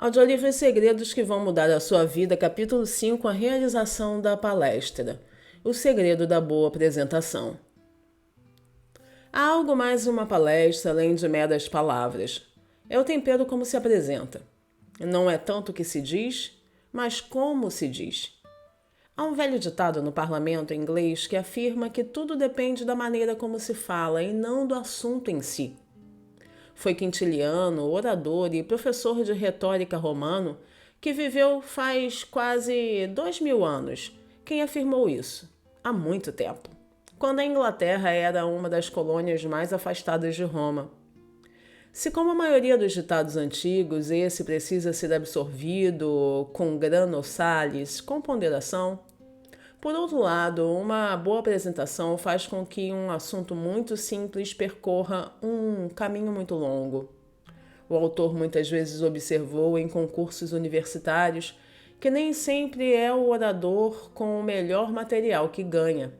Audiolivros Segredos que vão mudar a sua vida, capítulo 5, a realização da palestra. O segredo da boa apresentação. Há algo mais em uma palestra além de meras palavras. É o tempero como se apresenta. Não é tanto o que se diz, mas como se diz. Há um velho ditado no parlamento inglês que afirma que tudo depende da maneira como se fala e não do assunto em si. Foi quintiliano, orador e professor de retórica romano que viveu faz quase 2000 anos. Quem afirmou isso? Há muito tempo, quando a Inglaterra era uma das colônias mais afastadas de Roma. Se, como a maioria dos ditados antigos, esse precisa ser absorvido com grano salis, com ponderação, por outro lado, uma boa apresentação faz com que um assunto muito simples percorra um caminho muito longo. O autor muitas vezes observou em concursos universitários que nem sempre é o orador com o melhor material que ganha.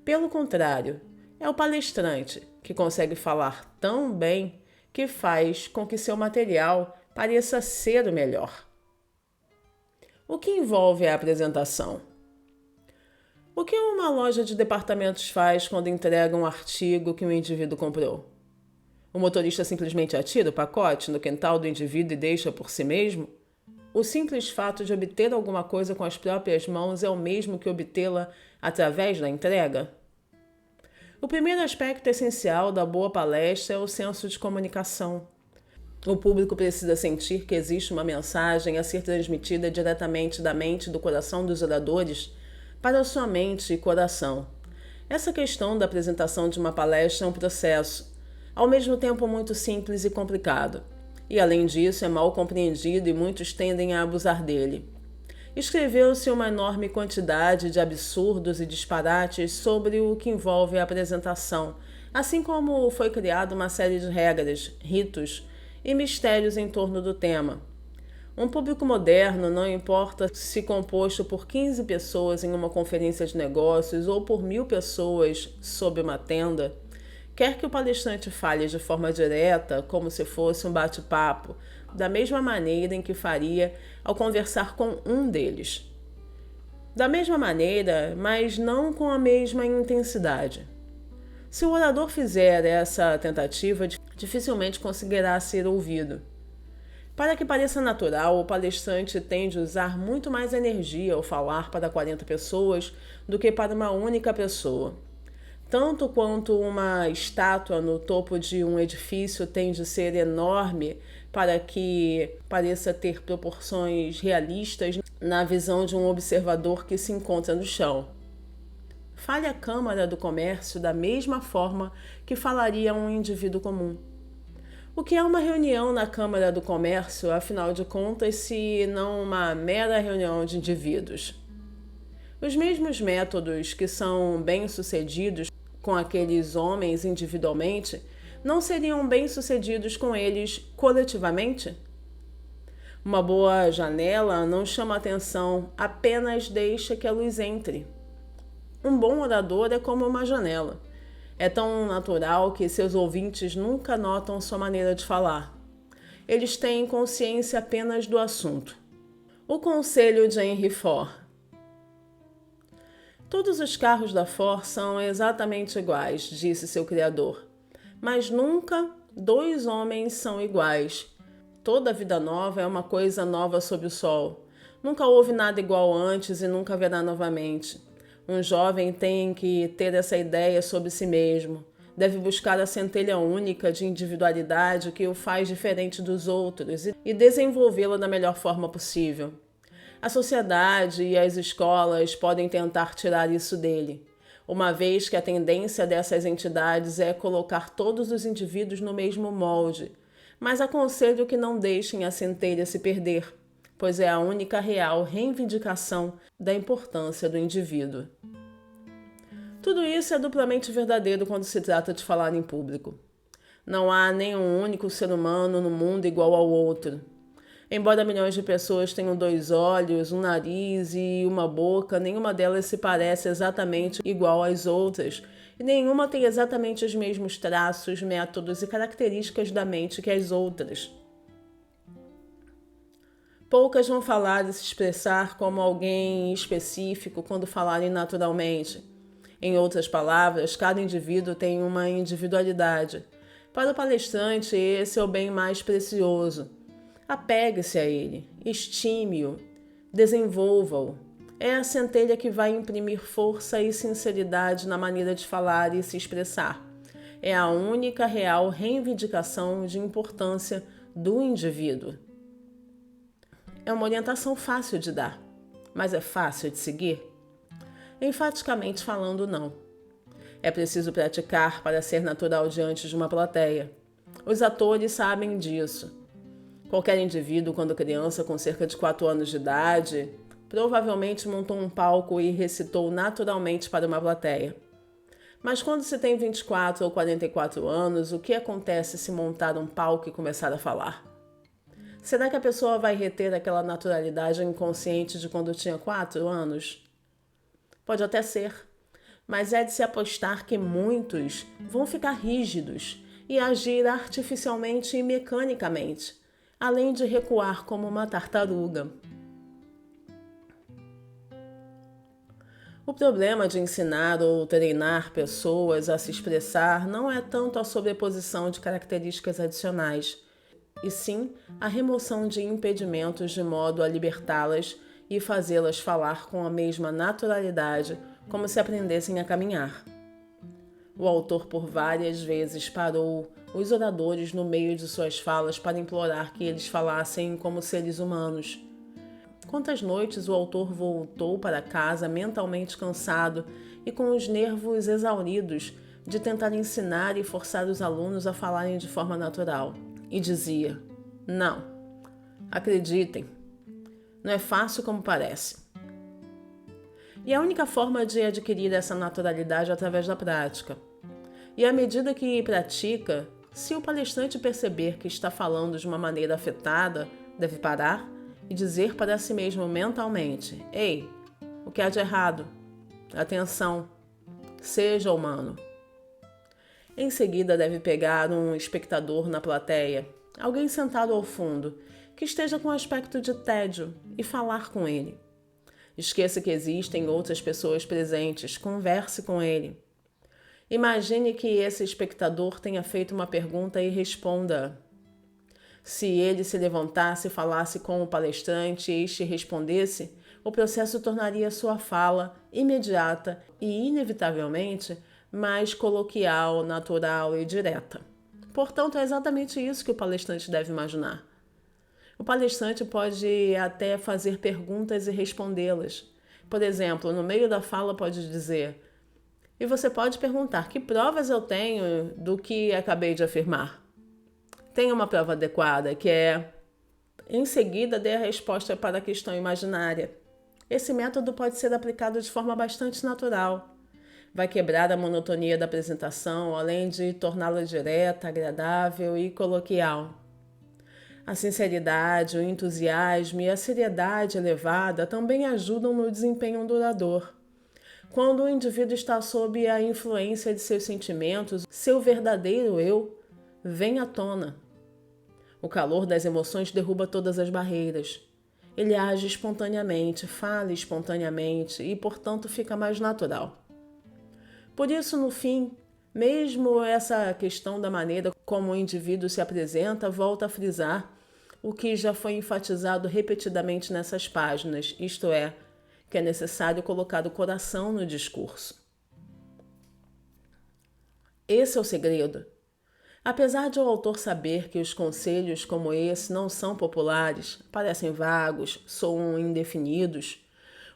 Pelo contrário, é o palestrante que consegue falar tão bem que faz com que seu material pareça ser o melhor. O que envolve a apresentação? O que uma loja de departamentos faz quando entrega um artigo que o indivíduo comprou? O motorista simplesmente atira o pacote no quintal do indivíduo e deixa por si mesmo? O simples fato de obter alguma coisa com as próprias mãos é o mesmo que obtê-la através da entrega? O primeiro aspecto essencial da boa palestra é o senso de comunicação. O público precisa sentir que existe uma mensagem a ser transmitida diretamente da mente e do coração dos oradores para sua mente e coração. Essa questão da apresentação de uma palestra é um processo, ao mesmo tempo muito simples e complicado, e além disso é mal compreendido e muitos tendem a abusar dele. Escreveu-se uma enorme quantidade de absurdos e disparates sobre o que envolve a apresentação, assim como foi criada uma série de regras, ritos e mistérios em torno do tema. Um público moderno, não importa se composto por 15 pessoas em uma conferência de negócios ou por 1000 pessoas sob uma tenda, quer que o palestrante fale de forma direta, como se fosse um bate-papo, da mesma maneira em que faria ao conversar com um deles. Da mesma maneira, mas não com a mesma intensidade. Se o orador fizer essa tentativa, dificilmente conseguirá ser ouvido. Para que pareça natural, o palestrante tende a usar muito mais energia ao falar para 40 pessoas do que para uma única pessoa. Tanto quanto uma estátua no topo de um edifício tem de ser enorme para que pareça ter proporções realistas na visão de um observador que se encontra no chão. Fale à Câmara do Comércio da mesma forma que falaria a um indivíduo comum. O que é uma reunião na Câmara do Comércio, afinal de contas, se não uma mera reunião de indivíduos? Os mesmos métodos que são bem-sucedidos com aqueles homens individualmente, não seriam bem-sucedidos com eles coletivamente? Uma boa janela não chama atenção, apenas deixa que a luz entre. Um bom orador é como uma janela. É tão natural que seus ouvintes nunca notam sua maneira de falar. Eles têm consciência apenas do assunto. O conselho de Henry Ford. Todos os carros da Ford são exatamente iguais, disse seu criador. Mas nunca 2 homens são iguais. Toda vida nova é uma coisa nova sob o sol. Nunca houve nada igual antes e nunca haverá novamente. Um jovem tem que ter essa ideia sobre si mesmo. Deve buscar a centelha única de individualidade que o faz diferente dos outros e desenvolvê-la da melhor forma possível. A sociedade e as escolas podem tentar tirar isso dele, uma vez que a tendência dessas entidades é colocar todos os indivíduos no mesmo molde, mas aconselho que não deixem a centelha se perder, pois é a única real reivindicação da importância do indivíduo. Tudo isso é duplamente verdadeiro quando se trata de falar em público. Não há nenhum único ser humano no mundo igual ao outro. Embora milhões de pessoas tenham 2 olhos, um nariz e uma boca, nenhuma delas se parece exatamente igual às outras, e nenhuma tem exatamente os mesmos traços, métodos e características da mente que as outras. Poucas vão falar e se expressar como alguém específico quando falarem naturalmente. Em outras palavras, cada indivíduo tem uma individualidade. Para o palestrante, esse é o bem mais precioso. Apegue-se a ele, estime-o, desenvolva-o. É a centelha que vai imprimir força e sinceridade na maneira de falar e se expressar. É a única real reivindicação de importância do indivíduo. É uma orientação fácil de dar, mas é fácil de seguir? Enfaticamente falando, não. É preciso praticar para ser natural diante de uma plateia. Os atores sabem disso. Qualquer indivíduo, quando criança, com cerca de 4 anos de idade, provavelmente montou um palco e recitou naturalmente para uma plateia. Mas quando se tem 24 ou 44 anos, o que acontece se montar um palco e começar a falar? Será que a pessoa vai reter aquela naturalidade inconsciente de quando tinha 4 anos? Pode até ser, mas é de se apostar que muitos vão ficar rígidos e agir artificialmente e mecanicamente, além de recuar como uma tartaruga. O problema de ensinar ou treinar pessoas a se expressar não é tanto a sobreposição de características adicionais, e sim a remoção de impedimentos de modo a libertá-las e fazê-las falar com a mesma naturalidade como se aprendessem a caminhar. O autor por várias vezes parou os oradores no meio de suas falas para implorar que eles falassem como seres humanos. Quantas noites o autor voltou para casa mentalmente cansado e com os nervos exauridos de tentar ensinar e forçar os alunos a falarem de forma natural. E dizia: não, acreditem, não é fácil como parece. E a única forma de adquirir essa naturalidade é através da prática. E à medida que pratica, se o palestrante perceber que está falando de uma maneira afetada, deve parar e dizer para si mesmo mentalmente: ei, o que há de errado? Atenção, seja humano. Em seguida, deve pegar um espectador na plateia, alguém sentado ao fundo, que esteja com aspecto de tédio, e falar com ele. Esqueça que existem outras pessoas presentes, converse com ele. Imagine que esse espectador tenha feito uma pergunta e responda. Se ele se levantasse e falasse com o palestrante e este respondesse, o processo tornaria sua fala imediata e, inevitavelmente, mais coloquial, natural e direta. Portanto, é exatamente isso que o palestrante deve imaginar. O palestrante pode até fazer perguntas e respondê-las. Por exemplo, no meio da fala pode dizer: e você pode perguntar: que provas eu tenho do que acabei de afirmar? Tem uma prova adequada, que é, em seguida, dê a resposta para a questão imaginária. Esse método pode ser aplicado de forma bastante natural. Vai quebrar a monotonia da apresentação, além de torná-la direta, agradável e coloquial. A sinceridade, o entusiasmo e a seriedade elevada também ajudam no desempenho duradouro. Quando o indivíduo está sob a influência de seus sentimentos, seu verdadeiro eu vem à tona. O calor das emoções derruba todas as barreiras. Ele age espontaneamente, fala espontaneamente e, portanto, fica mais natural. Por isso, no fim, mesmo essa questão da maneira como o indivíduo se apresenta volta a frisar o que já foi enfatizado repetidamente nessas páginas, isto é, que é necessário colocar o coração no discurso. Esse é o segredo. Apesar de o autor saber que os conselhos como esse não são populares, parecem vagos, soam indefinidos,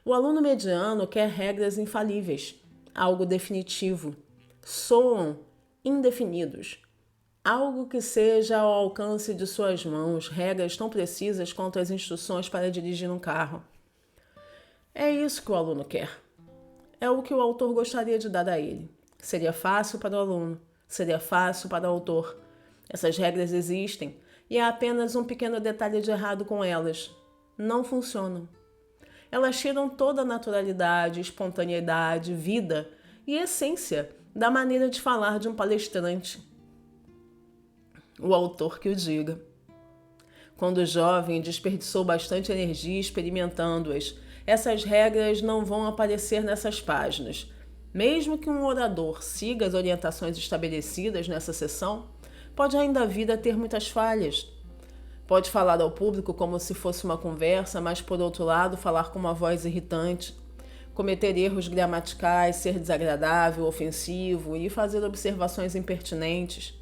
o aluno mediano quer regras infalíveis, algo definitivo. Soam indefinidos, algo que seja ao alcance de suas mãos, regras tão precisas quanto as instruções para dirigir um carro. É isso que o aluno quer. É o que o autor gostaria de dar a ele. Seria fácil para o aluno, seria fácil para o autor. Essas regras existem e há apenas um pequeno detalhe de errado com elas. Não funcionam. Elas tiram toda a naturalidade, espontaneidade, vida e essência da maneira de falar de um palestrante. O autor que o diga. Quando jovem, desperdiçou bastante energia experimentando-as. Essas regras não vão aparecer nessas páginas. Mesmo que um orador siga as orientações estabelecidas nessa sessão, pode ainda vir a ter muitas falhas. Pode falar ao público como se fosse uma conversa, mas, por outro lado, falar com uma voz irritante, cometer erros gramaticais, ser desagradável, ofensivo e fazer observações impertinentes.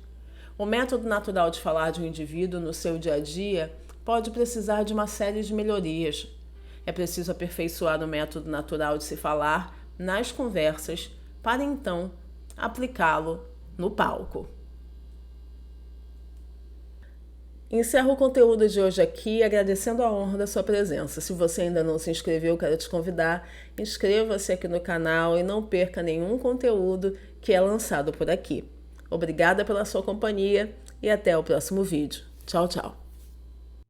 O método natural de falar de um indivíduo no seu dia a dia pode precisar de uma série de melhorias. É preciso aperfeiçoar o método natural de se falar nas conversas para então aplicá-lo no palco. Encerro o conteúdo de hoje aqui agradecendo a honra da sua presença. Se você ainda não se inscreveu, quero te convidar, inscreva-se aqui no canal e não perca nenhum conteúdo que é lançado por aqui. Obrigada pela sua companhia e até o próximo vídeo. Tchau, tchau!